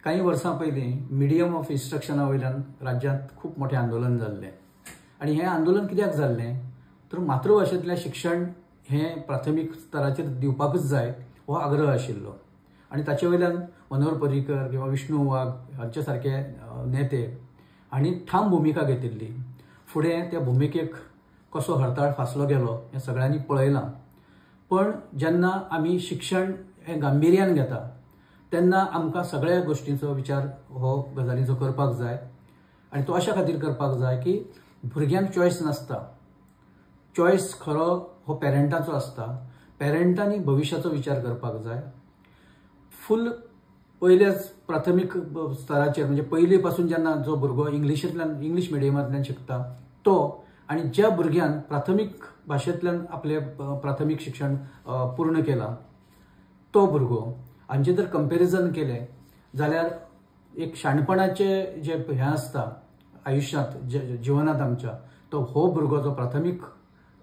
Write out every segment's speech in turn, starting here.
काही वर्सां पयलीं मिडियम ऑफ इन्स्ट्रक्शना वयल्यान राज्यांत खूब मोठें आंदोलन जाल्लें आनी हें आंदोलन कित्याक जाल्लें तर मातृभाशेंतलें शिक्षण हें प्राथमीक स्तराचेर दिवपाकूच जाय हो आग्रह आशिल्लो आनी ताचे वयल्यान मनोहर पर्रीकर किंवा विष्णू वाघ हांचे सारके नेते हांणी ठाम भुमिका घेतिल्ली। फुडें त्या भुमिकेक कसो हरताळ फासलो गेलो हें सगळ्यांनी पळयलां। पण जेन्ना आमी शिक्षण हें गांभिर्यान घेता तेन्ना आमकां सगळ्या गोश्टींचो विचार हो गजालींचो करपाक जाय आनी तो अशा खातीर करपाक जाय की भुरग्यांक चॉयस नासता। चॉयस खरो हो पेरंटाचो आसता। पेरंटांनी भविश्याचो विचार करपाक जाय। फुल पयल्याच प्राथमीक स्तराचेर म्हणजे पयली पासून जेन्ना जो भुरगो इंग्लीश मिडियमांतल्यान शिकता तो आनी ज्या भुरग्यान प्राथमीक भाशेंतल्यान आपलें प्राथमीक शिक्षण पूर्ण केलां तो भुरगो हांचे जर कंपेरिजन केलें जाल्यार एक शाणपणाचें जे हें आसता आयुश्यांत जिवनांत आमच्या तो हो भुरगो जो प्राथमीक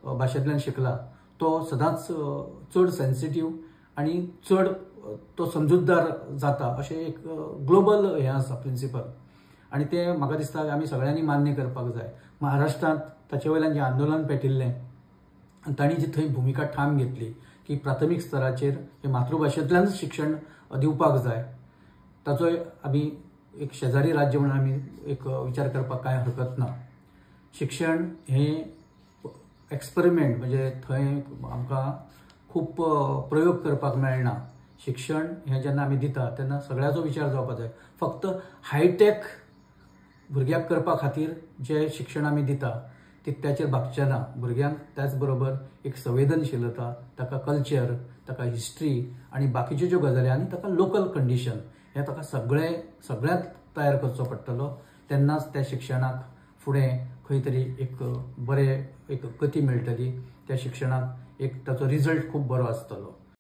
भाशेंतल्यान शिकला तो सदांच चड सेन्सिटीव आनी चड तो समजूतदार जाता अशें एक ग्लोबल हें आसा प्रिंसिपल आनी तें म्हाका दिसता आमी सगळ्यांनी मान्य करपाक जाय। महाराष्ट्रांत ताचे वयल्यान जें आंदोलन पेटिल्लें आनी तांणी जी थंय भुमिका ठाम घेतली की प्राथमीक स्तराचेर हें मातृभाशेंतल्यानच शिक्षण दिवपाक जाय ताचो आमी एक शेजारी राज्य म्हणून आमी एक विचार करपाक कांय हरकत ना। शिक्षण हें एक्सपेरिमेंट म्हणजे थंय आमकां खूब प्रयोग करपाक मेळना। शिक्षण हें जेन्ना आमी दिता तेन्ना सगळ्याचो विचार जावपाक जाय। फक्त हायटेक भुरग्याक करपा खातीर जे शिक्षण आमी दिता तितक्याचेर भागचें ना। भुरग्यांक त्याच बरोबर एक संवेदनशीलता ताका कल्चर ताका हिस्ट्री आनी बाकीच्यो ज्यो गजाली आनी ताका लोकल कंडिशन हें ताका सगळ्यांत तयार करचो पडटलो तेन्नाच त्या शिक्षणाक फुडें खंय तरी एक बरें एक गती मेळटली। त्या शिक्षणाक एक ताचो रिजल्ट खूब बरो आसतलो।